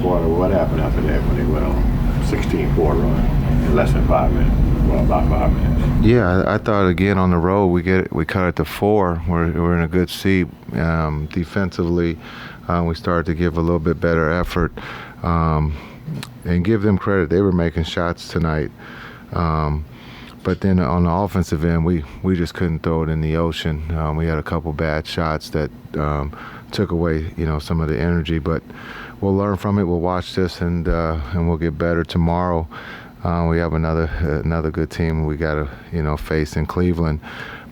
quarter. What happened after that when they went on 16-4 run in less than 5 minutes? Well, about 5 minutes. Yeah, I thought again on the road we cut it to 4. We're in a good seat defensively. We started to give a little bit better effort and give them credit. They were making shots tonight. But then on the offensive end, we just couldn't throw it in the ocean. We had a couple bad shots that took away, some of the energy. But we'll learn from it. We'll watch this and we'll get better tomorrow. We have another good team we got to face in Cleveland.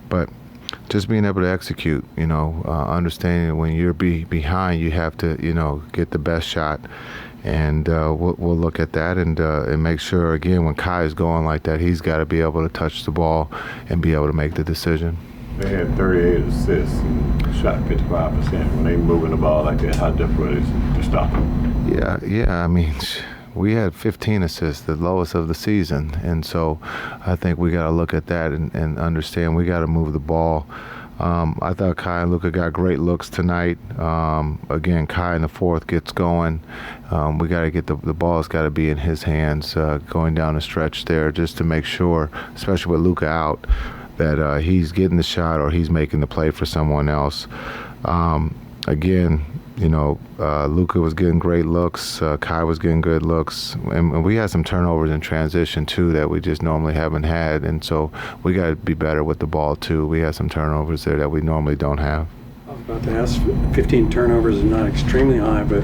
But just being able to execute, understanding that when you're behind, you have to get the best shot. And we'll look at that and make sure, again, when Kai is going like that, he's got to be able to touch the ball and be able to make the decision. They had 38 assists and shot 55%. When they moving the ball like that, how difficult is it to stop them? Yeah. I mean, we had 15 assists, the lowest of the season. And so I think we got to look at that and understand we got to move the ball. I thought Kai and Luka got great looks tonight. Again, Kai in the fourth gets going. We got to get the ball's got to be in his hands going down the stretch there just to make sure, especially with Luka out, that he's getting the shot or he's making the play for someone else. Again, Luka was getting great looks. Kai was getting good looks. And we had some turnovers in transition, too, that we just normally haven't had. And so we got to be better with the ball, too. We had some turnovers there that we normally don't have. I was about to ask, 15 turnovers is not extremely high, but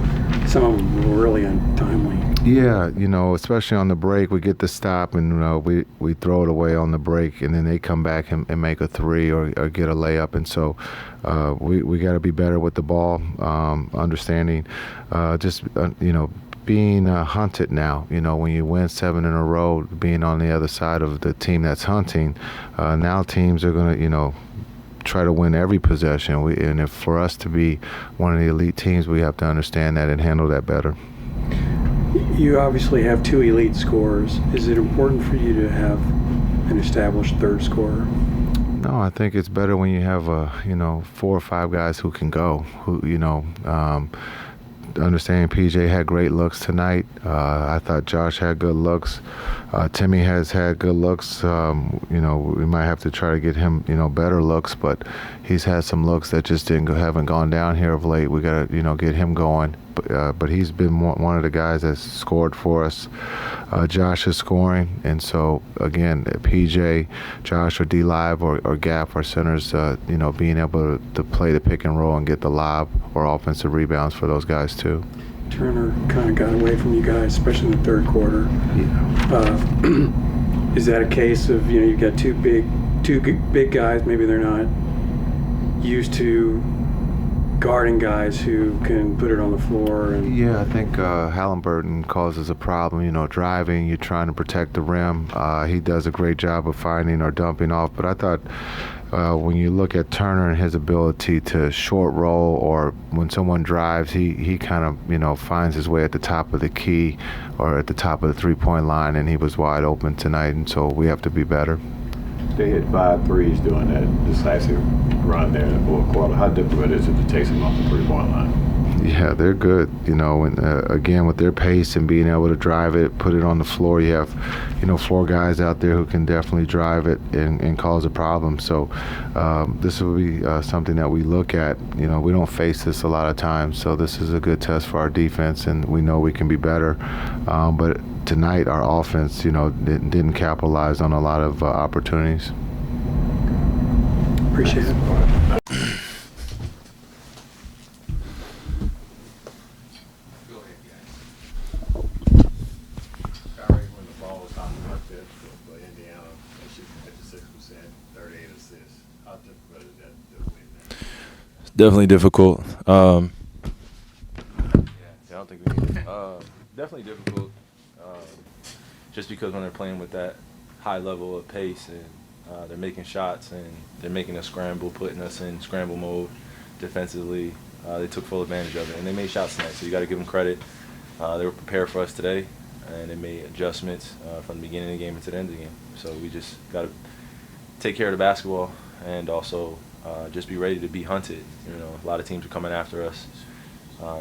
some of them were really untimely. Yeah, especially on the break, we get the stop and we throw it away on the break, and then they come back and make a three or get a layup. And so we got to be better with the ball, understanding being hunted now. When you win 7 in a row, being on the other side of the team that's hunting, now teams are going to, try to win every possession. And if for us to be one of the elite teams, we have to understand that and handle that better. You obviously have 2 elite scorers. Is it important for you to have an established third scorer? No, I think it's better when you have 4 or 5 guys who can go. Understanding PJ had great looks tonight. I thought Josh had good looks. Timmy has had good looks. We might have to try to get him, better looks, but he's had some looks that just haven't gone down here of late. We got to, get him going. But he's been one of the guys that's scored for us. Josh is scoring, and so again, PJ, Josh, or D Live or Gap, our centers, being able to play the pick and roll and get the lob or offensive rebounds for those guys too. Turner kind of got away from you guys, especially in the third quarter. Yeah. Is that a case of you've got two big guys? Maybe they're not used to guarding guys who can put it on the floor. Yeah, I think Haliburton causes a problem. Driving, you're trying to protect the rim. He does a great job of finding or dumping off. But I thought when you look at Turner and his ability to short roll, or when someone drives, he kind of finds his way at the top of the key or at the top of the 3-point line, and he was wide open tonight. And so we have to be better. They hit 5 threes during that decisive run there in the fourth quarter. How difficult is it to chase them off the 3-point line? Yeah, they're good. And again, with their pace and being able to drive it, put it on the floor, you have, 4 guys out there who can definitely drive it and cause a problem. So this will be something that we look at. We don't face this a lot of times, so this is a good test for our defense, and we know we can be better. But tonight, our offense, didn't capitalize on a lot of opportunities. Appreciate it. Kyrie, when the ball was on like that for Indiana, they shoot 56%, 38 assists. How difficult is that to win that? It's definitely difficult. I don't think we need it. Definitely difficult. Just because when they're playing with that high level of pace and they're making shots and they're making us scramble, putting us in scramble mode defensively, they took full advantage of it, and they made shots tonight, so you got to give them credit. They were prepared for us today, and they made adjustments from the beginning of the game to the end of the game. So we just got to take care of the basketball and also just be ready to be hunted. A lot of teams are coming after us.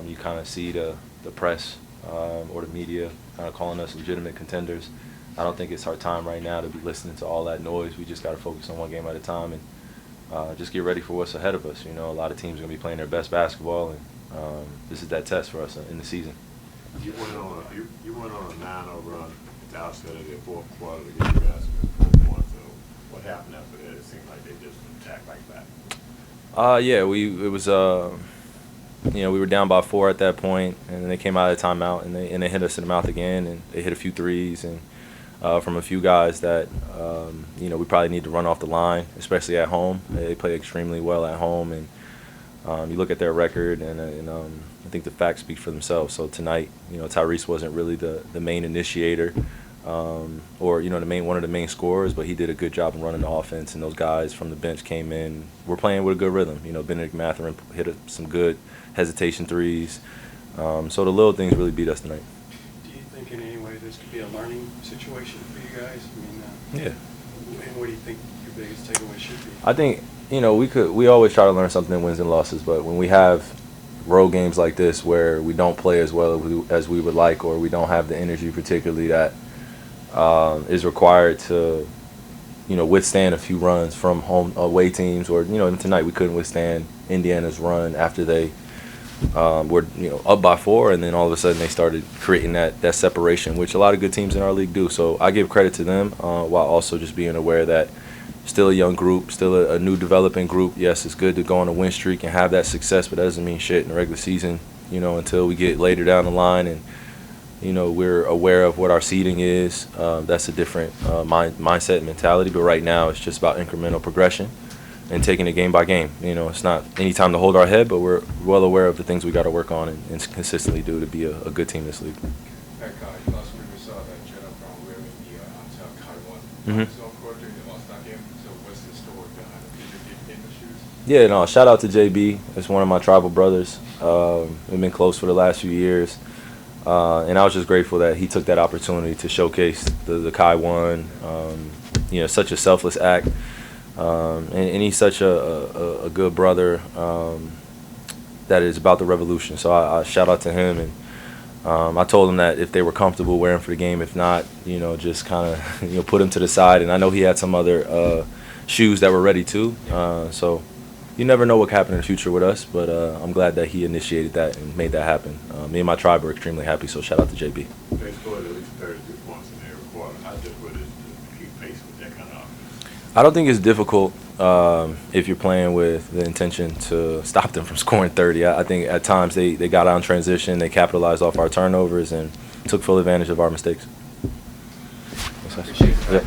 You kind of see the press or the media kind of calling us legitimate contenders. I don't think it's our time right now to be listening to all that noise. We just got to focus on one game at a time and just get ready for what's ahead of us. You know, a lot of teams are going to be playing their best basketball, and this is that test for us in the season. You went on a 9-0 run at the outset of the fourth quarter to get you guys to 4 points. So what happened after that? It seemed like they just attacked like that. Yeah, it was you know, we were down by 4 at that point, and then they came out of the timeout and they hit us in the mouth again, and they hit a few threes and from a few guys that you know, we probably need to run off the line, especially at home. They play extremely well at home, and you look at their record, and I think the facts speak for themselves. So tonight, you know, Tyrese wasn't really the main initiator or, you know, one of the main scorers, but he did a good job in running the offense, and those guys from the bench came in. We're playing with a good rhythm. You know, Benedict Mathurin hit some good hesitation threes. So the little things really beat us tonight. Do you think in any way this could be a learning situation for you guys? I mean, Yeah. and what do you think your biggest takeaway should be? I think, you know, we always try to learn something in wins and losses, but when we have road games like this where we don't play as well as we would like, or we don't have the energy particularly that is required to, you know, withstand a few runs from home away teams, or, you know, tonight we couldn't withstand Indiana's run after they were, you know, up by 4, and then all of a sudden they started creating that separation, which a lot of good teams in our league do. So I give credit to them while also just being aware that still a young group, still a new developing group. Yes, it's good to go on a win streak and have that success, but that doesn't mean shit in the regular season, you know, until we get later down the line and, you know, we're aware of what our seeding is. That's a different mindset and mentality, but right now it's just about incremental progression and taking it game by game. You know, it's not any time to hold our head, but we're well aware of the things we got to work on and consistently do to be a good team in this league. Last week we saw that Jenna from wearing the until Kyrie Mhm. during the All-Star game. So what's the story behind it? Did you get in the shoes? Yeah, no, shout out to JB. It's one of my tribal brothers. We've been close for the last few years. And I was just grateful that he took that opportunity to showcase the Kai one. You know, such a selfless act. And he's such a good brother that is about the revolution. So I shout out to him. And I told him that if they were comfortable wearing for the game, if not, you know, just kind of, you know, put him to the side. And I know he had some other shoes that were ready too. So you never know what could happen in the future with us, but I'm glad that he initiated that and made that happen. Me and my tribe are extremely happy, so shout out to JB. They scored at least 32 points in every quarter. How difficult is it to keep pace with that kind of offense? I don't think it's difficult if you're playing with the intention to stop them from scoring 30. I think at times they got out in transition, they capitalized off our turnovers, and took full advantage of our mistakes. Appreciate it. Yep.